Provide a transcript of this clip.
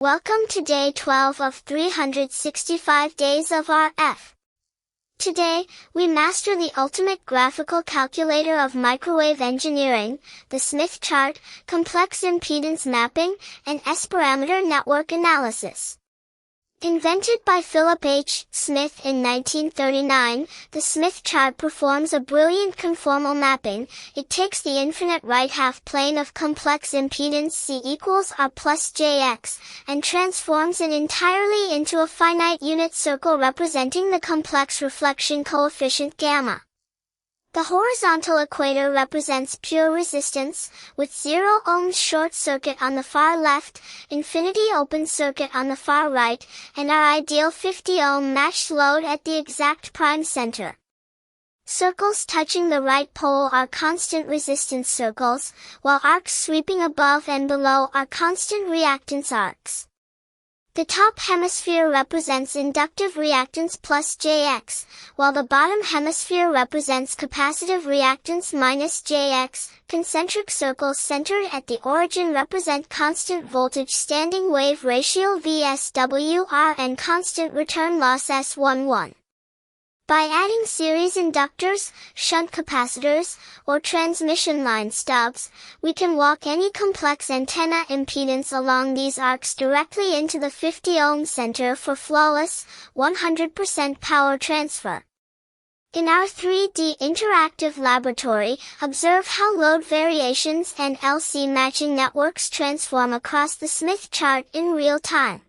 Welcome to day 12 of 365 days of RF. Today, we master the ultimate graphical calculator of microwave engineering, the Smith chart, complex impedance mapping, and S-parameter network analysis. Invented by Phillip H. Smith in 1939, the Smith chart performs a brilliant conformal mapping. It takes the infinite right half plane of complex impedance C equals R plus Jx, and transforms it entirely into a finite unit circle representing the complex reflection coefficient gamma. The horizontal equator represents pure resistance, with 0 ohms short circuit on the far left, infinity open circuit on the far right, and our ideal 50 ohm matched load at the exact prime center. Circles touching the right pole are constant resistance circles, while arcs sweeping above and below are constant reactance arcs. The top hemisphere represents inductive reactance plus Jx, while the bottom hemisphere represents capacitive reactance minus Jx. Concentric circles centered at the origin represent constant voltage standing wave ratio VSWR and constant return loss S11. By adding series inductors, shunt capacitors, or transmission line stubs, we can walk any complex antenna impedance along these arcs directly into the 50 ohm center for flawless, 100% power transfer. In our 3D interactive laboratory, observe how load variations and LC matching networks transform across the Smith chart in real time.